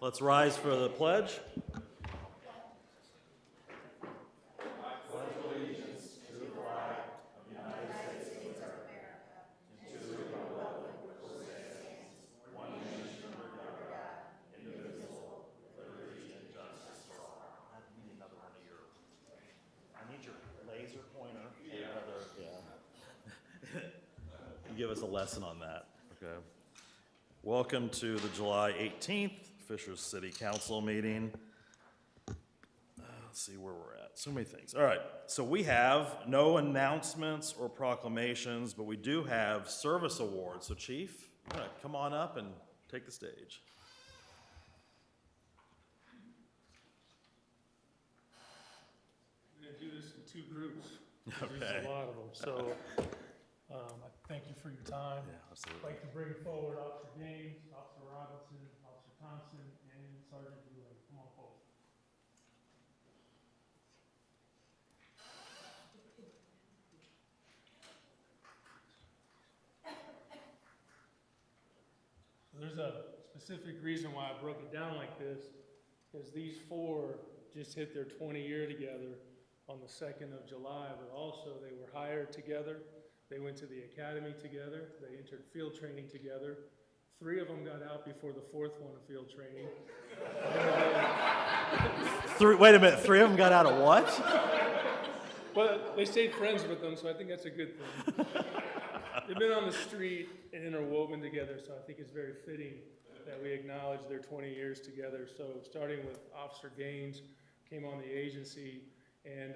Let's rise for the pledge. I need your laser pointer. You give us a lesson on that, okay? Welcome to the July 18th Fishers City Council meeting. Let's see where we're at. So many things. All right, so we have no announcements or proclamations, but we do have service awards. So Chief, all right, come on up and take the stage. We're going to do this in two groups. Okay. There's a lot of them. So I thank you for your time. Yeah, I'd absolutely. like to bring forward Officer Gaines, Officer Robinson, Officer Thompson, and Sergeant Doolin. Come on forward. So there's a specific reason why I broke it down like this, because these four just hit their 20-year together on the 2nd of July, but also they were hired together. They went to the academy together. They entered field training together. 3 of them got out before the 4th one of field training. Wait a minute, 3 of them got out of what? Well, they stayed friends with them, so I think that's a good thing. They've been on the street and interwoven together, so I think it's very fitting that we acknowledge their 20 years together. So starting with Officer Gaines, came on the agency and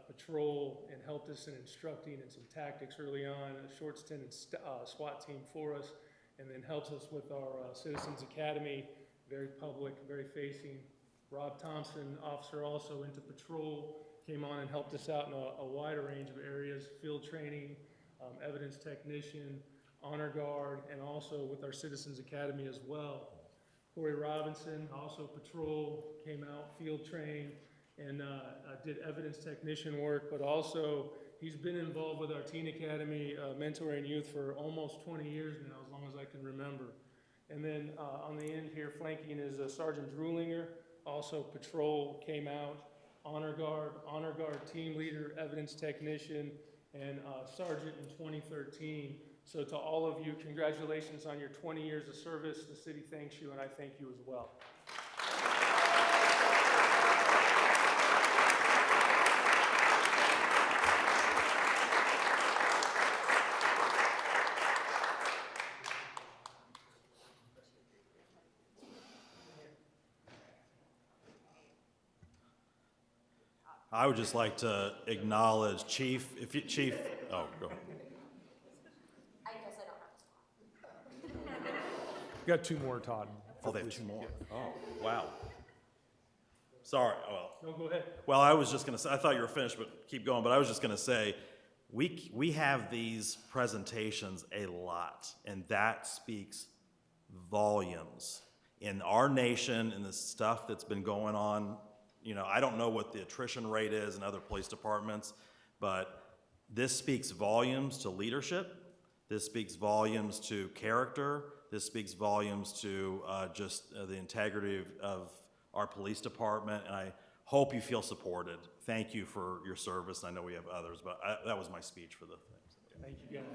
patrol and helped us in instructing and some tactics early on, a short stint in SWAT team for us, and then helps us with our Citizens Academy, very public, very facing. Rob Thompson, officer also into patrol, came on and helped us out in a wider range of areas, field training, evidence technician, honor guard, and also with our Citizens Academy as well. Corey Robinson, also patrol, came out, field trained, and did evidence technician work, but also he's been involved with our Teen Academy, mentoring youth for almost 20 years now, as long as I can remember. And then on the end here, flanking is Sergeant Drulinger, also patrol, came out, honor guard team leader, evidence technician, and sergeant in 2013. So to all of you, congratulations on your 20 years of service. The city thanks you, and I thank you as well. I would just like to acknowledge Chief, Chief, oh, go ahead. I guess I don't have to talk. You got 2 more, Todd. Oh, they have 2 more. Oh, wow. Sorry, well. No, go ahead. Well, I was just gonna say, I thought you were finished, but keep going, but I was just gonna say, we have these presentations a lot, and that speaks volumes. In our nation, and the stuff that's been going on, you know, I don't know what the attrition rate is in other police departments, but this speaks volumes to leadership. This speaks volumes to character. This speaks volumes to just the integrity of our police department, and I hope you feel supported. Thank you for your service. I know we have others, but that was my speech for the thing. Thank you, guys.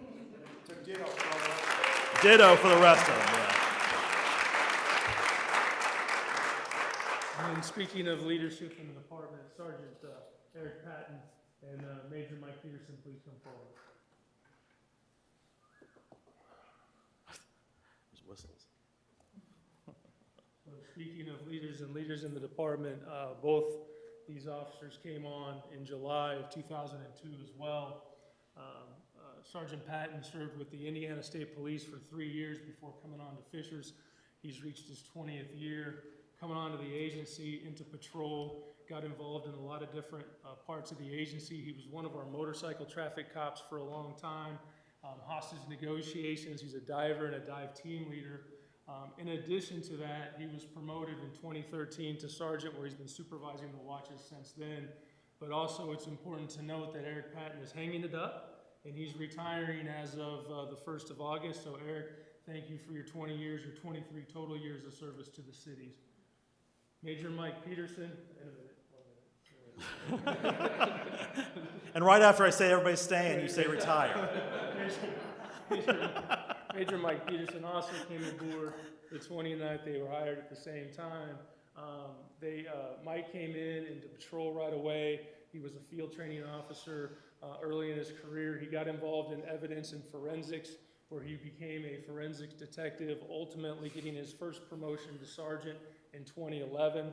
Ditto for the rest of them, yeah. And speaking of leadership in the department, Sergeant Eric Patton and Major Mike Peterson, please come forward. There's whistles. So speaking of leaders and leaders in the department, both these officers came on in July of 2002 as well. Sergeant Patton served with the Indiana State Police for 3 years before coming on to Fishers. He's reached his 20th year. Coming onto the agency, into patrol, got involved in a lot of different parts of the agency. He was one of our motorcycle traffic cops for a long time. Hostage negotiations, he's a diver and a dive team leader. In addition to that, he was promoted in 2013 to sergeant, where he's been supervising the watches since then. But also it's important to note that Eric Patton is hanging it up, and he's retiring as of the 1st of August. So Eric, thank you for your 20 years, your 23 total years of service to the cities. Major Mike Peterson, in a minute, 1 minute. And right after I say everybody's staying, you say retire. Major Mike Peterson also came aboard the 29th. They were hired at the same time. Mike came in into patrol right away. He was a field training officer early in his career. He got involved in evidence and forensics, where he became a forensics detective, ultimately getting his first promotion to sergeant in 2011.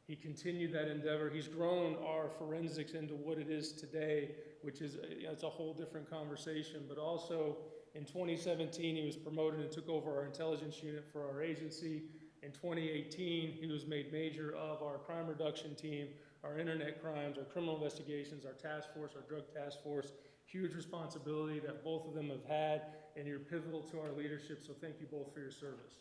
He continued that endeavor. He's grown our forensics into what it is today, which is it's a whole different conversation. But also in 2017, he was promoted and took over our intelligence unit for our agency. In 2018, he was made major of our crime reduction team, our internet crimes, our criminal investigations, our task force, our drug task force. Huge responsibility that both of them have had, and you're pivotal to our leadership, so thank you both for your service.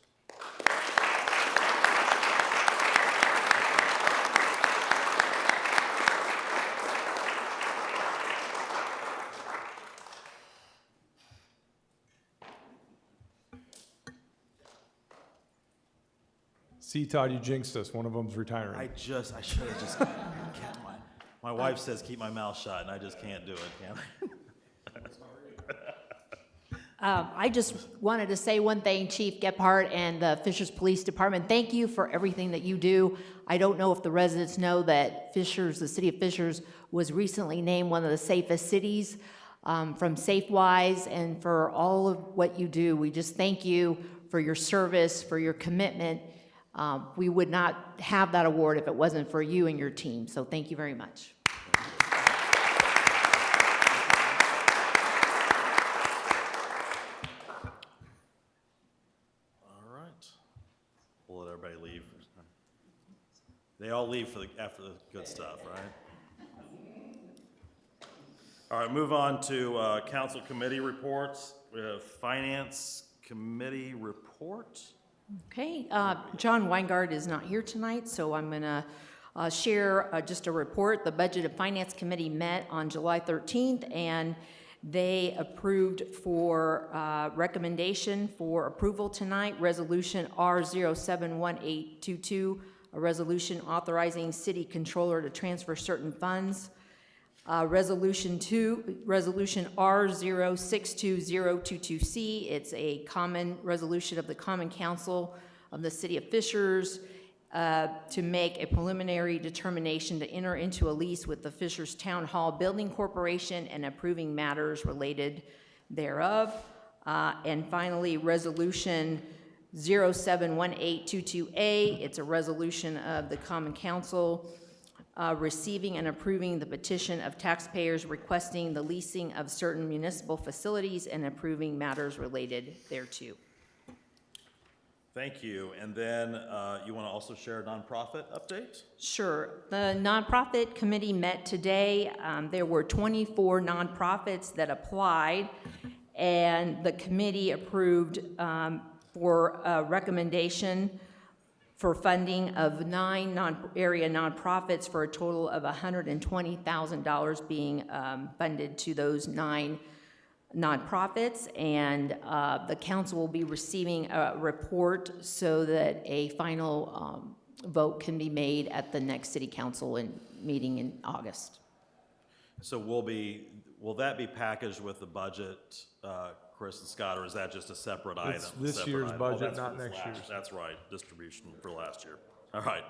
See, Todd, you jinxed us. One of them's retiring. I should have just kept my wife says keep my mouth shut, and I just can't do it, can I? I just wanted to say one thing, Chief Gephardt and the Fishers Police Department. Thank you for everything that you do. I don't know if the residents know that Fishers, the city of Fishers, was recently named one of the safest cities from SafeWise, and for all of what you do. We just thank you for your service, for your commitment. We would not have that award if it wasn't for you and your team, so thank you very much. All right. We'll let everybody leave. They all leave after the good stuff, right? All right, move on to council committee reports. We have finance committee report. Okay, John Weingart is not here tonight, so I'm going to share just a report. The Budget and Finance Committee met on July 13th, and they approved for recommendation for approval tonight, Resolution R071822, a resolution authorizing city controller to transfer certain funds. Resolution R062022C, it's a common resolution of the Common Council of the City of Fishers to make a preliminary determination to enter into a lease with the Fishers Town Hall Building Corporation and approving matters related thereof. And finally, Resolution 071822A, it's a resolution of the Common Council receiving and approving the petition of taxpayers requesting the leasing of certain municipal facilities and approving matters related thereto. Thank you. And then you want to also share a nonprofit update? Sure. The nonprofit committee met today. There were 24 nonprofits that applied, and the committee approved for a recommendation for funding of 9 area nonprofits for a total of $120,000 being funded to those 9 nonprofits, and the council will be receiving a report so that a final vote can be made at the next city council meeting in August. So will that be packaged with the budget, Chris and Scott, or is that just a separate item? It's this separate year's item? budget, that's not for this next year's. That's right, distribution for last year. All right,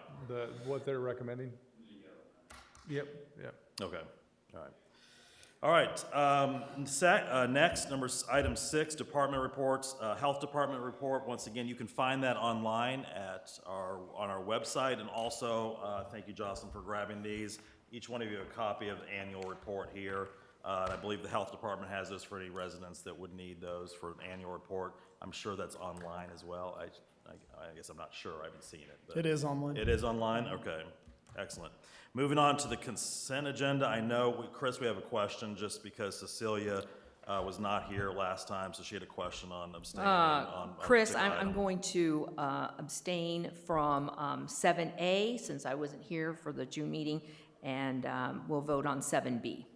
What they're recommending? Yep. okay, all right. All right, next, item 6, department reports, health department report. Once again, you can find that online on our website, and also, thank you, Jocelyn, for grabbing these. Each one of you a copy of the annual report here. I believe the health department has this for any residents that would need those for an annual report. I'm sure that's online as well. I guess I'm not sure, I haven't seen it. But It is online. it is online? Okay, excellent. Moving on to the consent agenda, I know, Chris, we have a question just because Cecilia was not here last time, so she had a question on abstaining on a Chris, particular I'm item. going to abstain from 7A since I wasn't here for the June meeting, and we'll vote on 7B.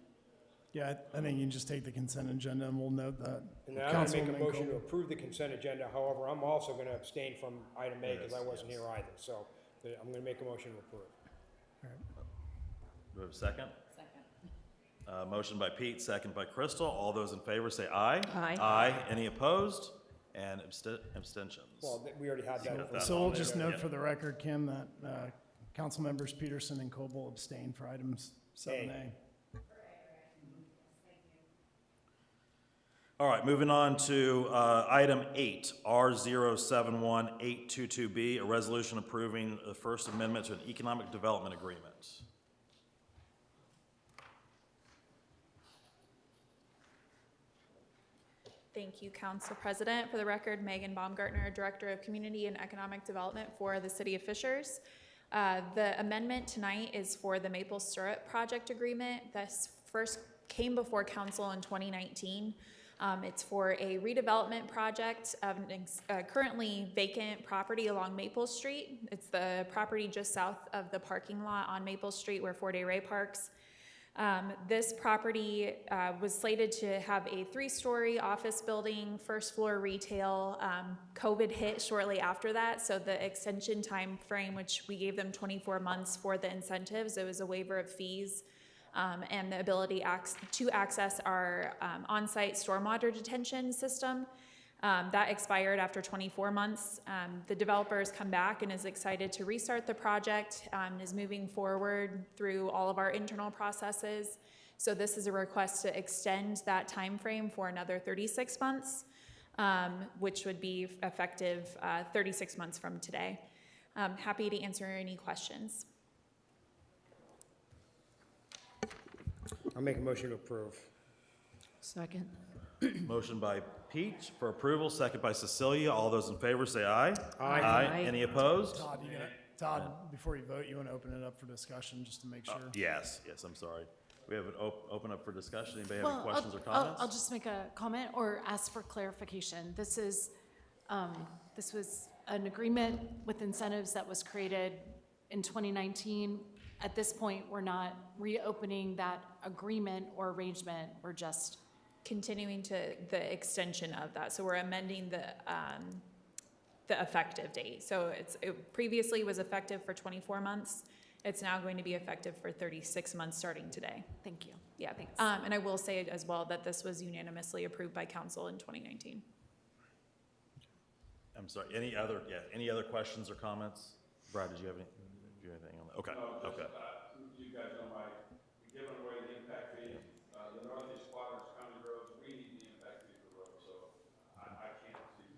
Yeah, I think you can just take the consent agenda and we'll note that. And I'm going to make a Councilwoman motion Cole. to approve the consent agenda. However, I'm also going to abstain from item A because I wasn't here either. So I'm gonna make a motion to approve. Do we have a second? Second. Motion by Pete, second by Crystal. All those in favor say aye. Aye. Aye. Any opposed? And abstentions? Well, we already had that. that So on we'll there. just Yeah. note for the record, Kim, that council members Peterson and Coble abstain for items 7A. All right, moving on to item 8, R071822B, a resolution approving the First Amendment to an Economic Development Agreement. Thank you, Council President. For the record, Megan Baumgartner, Director of Community and Economic Development for the City of Fishers. The amendment tonight is for the Maple Syrup Project Agreement. This first came before Council in 2019. It's for a redevelopment project of an currently vacant property along Maple Street. It's the property just south of the parking lot on Maple Street where Fort A. Ray parks. This property was slated to have a 3-story office building, first floor retail. COVID hit shortly after that, so the extension time frame, which we gave them 24 months for the incentives, it was a waiver of fees and the ability to access our on-site stormwater detention system. That expired after 24 months. The developer has come back and is excited to restart the project, is moving forward through all of our internal processes. So this is a request to extend that time frame for another 36 months, which would be effective 36 months from today. Happy to answer any questions. I'll make a motion to approve. Second. Motion by Pete for approval, second by Cecilia. All those in favor say aye. Aye. Aye. Any opposed? Todd, before you vote, you want to open it up for discussion, just to make sure? Yes, I'm sorry. We have it open up for discussion. Anybody have any Well, questions or I'll comments? just make a comment or ask for clarification. This was an agreement with incentives that was created in 2019. At this point, we're not reopening that agreement or arrangement. We're just, Continuing to the extension of that. So we're amending the effective date. So it previously was effective for 24 months. It's now going to be effective for 36 months starting today. thank you. Yeah, Thanks. and I will say as well that this was unanimously approved by council in 2019. I'm sorry, any other questions or comments? Brad, did you have anything on that? Okay, okay. You guys know giving away the impact fee, the northeast quadrants, county roads, we need the impact fee for roads, so I can't see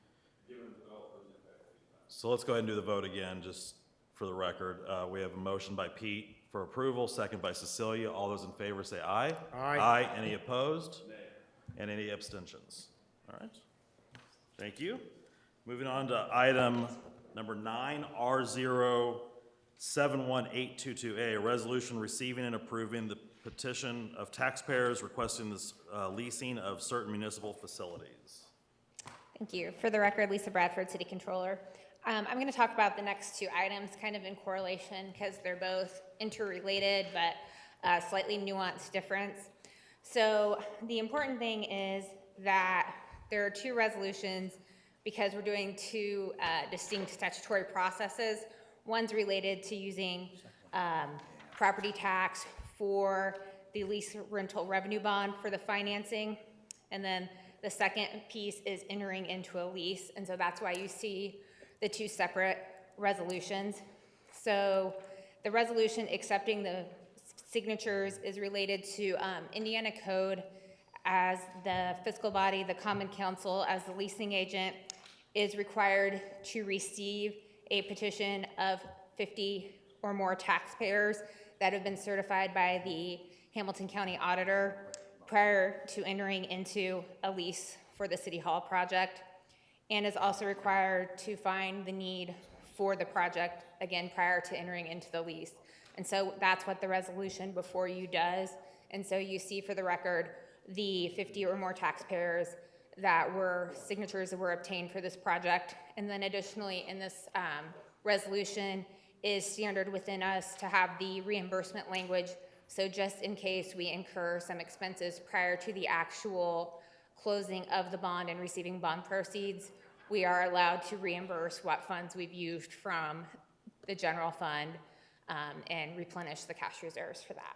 giving developers impact fees. So let's go ahead and do the vote again, just for the record. We have a motion by Pete for approval, second by Cecilia. All those in favor say aye. Aye. Aye. Any opposed? And any abstentions? All right. Thank you. Moving on to item number 9, R071822A, a resolution receiving and approving the petition of taxpayers requesting this leasing of certain municipal facilities. Thank you. For the record, Lisa Bradford, City Controller. I'm going to talk about the next 2 items kind of in correlation because they're both interrelated but slightly nuanced difference. So the important thing is that there are 2 resolutions because we're doing 2 distinct statutory processes. One's related to using property tax for the lease rental revenue bond for the financing. And then the second piece is entering into a lease. And so that's why you see the 2 separate resolutions. So the resolution accepting the signatures is related to Indiana Code as the fiscal body, the Common Council as the leasing agent is required to receive a petition of 50 or more taxpayers that have been certified by the Hamilton County Auditor prior to entering into a lease for the City Hall project, and is also required to find the need for the project, again, prior to entering into the lease. And so that's what the resolution before you does. And so you see for the record, the 50 or more taxpayers that were signatures that were obtained for this project. And then additionally in this resolution is standard within us to have the reimbursement language. So just in case we incur some expenses prior to the actual closing of the bond and receiving bond proceeds, we are allowed to reimburse what funds we've used from the general fund and replenish the cash reserves for that.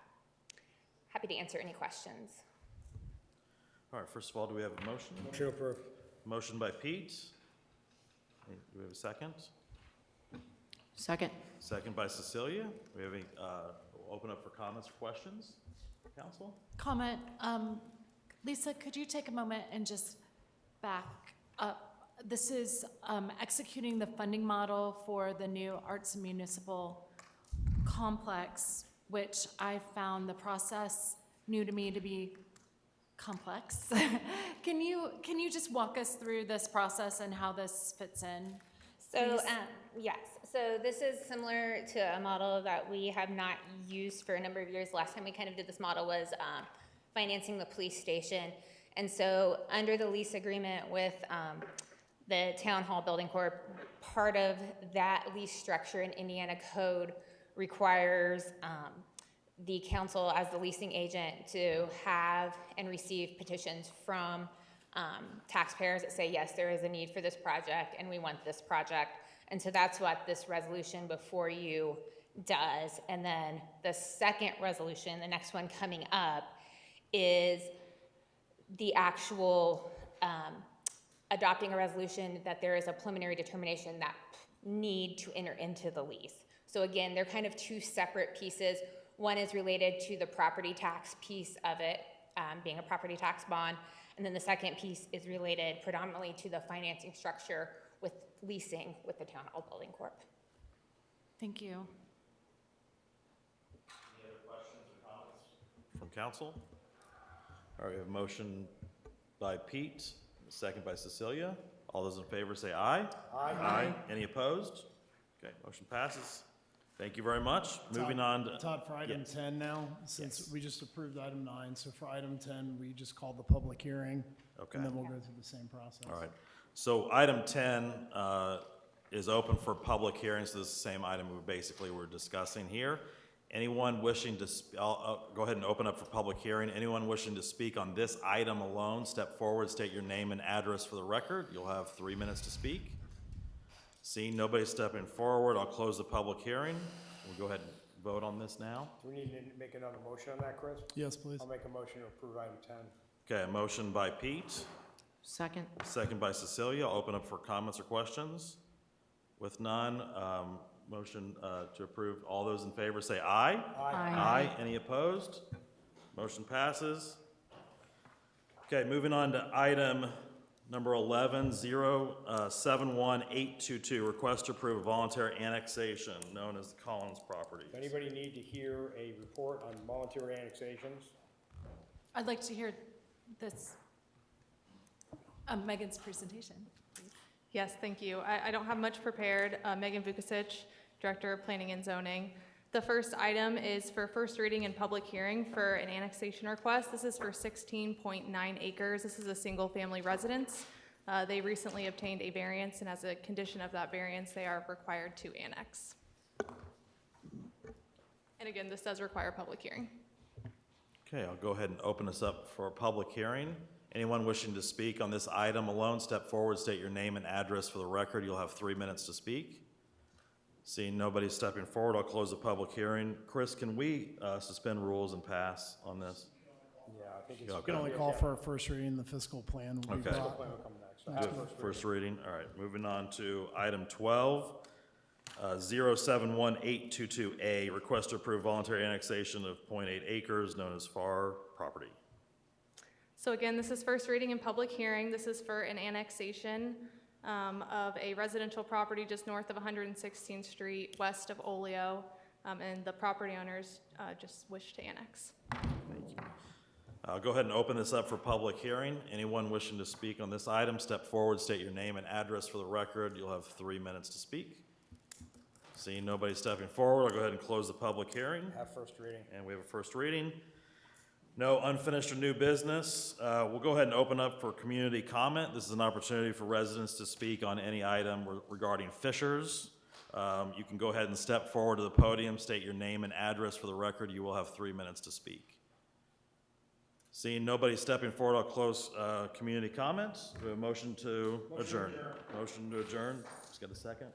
Happy to answer any questions. All right, first of all, do we have a motion? Motion to approve. Motion by Pete. Do we have a second? Second. Second by Cecilia. Do we have any, we'll open up for comments or questions, council? Comment, Lisa, could you take a moment and just back up? This is executing the funding model for the new Arts and Municipal Complex, which I found the process new to me to be complex. Can you just walk us through this process and how this fits in? So, please? yes, so this is similar to a model that we have not used for a number of years. Last time we kind of did this model was financing the police station. And so under the lease agreement with the Town Hall Building Corp., part of that lease structure in Indiana code requires the council as the leasing agent to have and receive petitions from taxpayers that say, yes, there is a need for this project and we want this project. And so that's what this resolution before you does. And then the second resolution, the next one coming up, is the actual adopting a resolution that there is a preliminary determination that need to enter into the lease. So again, they're kind of two separate pieces. One is related to the property tax piece of it, being a property tax bond. And then the second piece is related predominantly to the financing structure with leasing with the Town Hall Building Corp. Thank you. Any other questions or comments from council? All right, we have a motion by Pete, a second by Cecilia. All those in favor say aye. Aye. Any opposed? Okay, motion passes. Thank you very much. Moving on to. Todd, for item Yes. 10 now, since Yes. we just approved item 9, so for item 10, we just called the public hearing. Okay. And then we'll go through the same process. All right. So item 10 is open for public hearings. So this is the same item we basically were discussing here. Anyone wishing to, I'll go ahead and open up for public hearing. Anyone wishing to speak on this item alone, step forward, state your name and address for the record. You'll have 3 minutes to speak. Seeing nobody stepping forward, I'll close the public hearing. We'll go ahead and vote on this now. Do we need to make another motion on that, Chris? Yes, please. I'll make a motion to approve item 10. Okay, a motion by Pete, Second. second by Cecilia. I'll open up for comments or questions. With none, motion to approve. All those in favor say aye. Aye. Any opposed? Motion passes. Okay, moving on to item number 11, 071822, request to approve a voluntary annexation known as the Collins property. Does anybody need to hear a report on voluntary annexations? I'd like to hear this, Megan's presentation. Yes, thank you. I don't have much prepared. Megan Vukasich, Director of Planning and Zoning. The first item is for first reading and public hearing for an annexation request. This is for 16.9 acres. This is a single-family residence. They recently obtained a variance, and as a condition of that variance, they are required to annex. And again, this does require a public hearing. Okay, I'll go ahead and open this up for a public hearing. Anyone wishing to speak on this item alone, step forward, state your name and address for the record. You'll have 3 minutes to speak. Seeing nobody stepping forward, I'll close the public hearing. Chris, can we suspend rules and pass on this? Yeah, I think it's. You can only call for a first reading, the fiscal plan will be Okay. brought. Plan will come next. So Do have it first First reading, all right. Moving on to item 12, 071822A, request to approve voluntary annexation of .8 acres known as FAR property. So again, this is first reading and public hearing. This is for an annexation of a residential property just north of 116th Street, west of Oleo, and the property owners just wish to annex. I'll go ahead and open this up for public hearing. Anyone wishing to speak on this item, step forward, state your name and address for the record. You'll have 3 minutes to speak. Seeing nobody stepping forward, I'll go ahead and close the public hearing. Have first reading. And we have a first reading. No unfinished or new business. We'll go ahead and open up for community comment. This is an opportunity for residents to speak on any item regarding Fishers. You can go ahead and step forward to the podium, state your name and address for the record. You will have 3 minutes to speak. Seeing nobody stepping forward, I'll close community comments. Do we have a motion to adjourn? Motion to adjourn. Just got a second?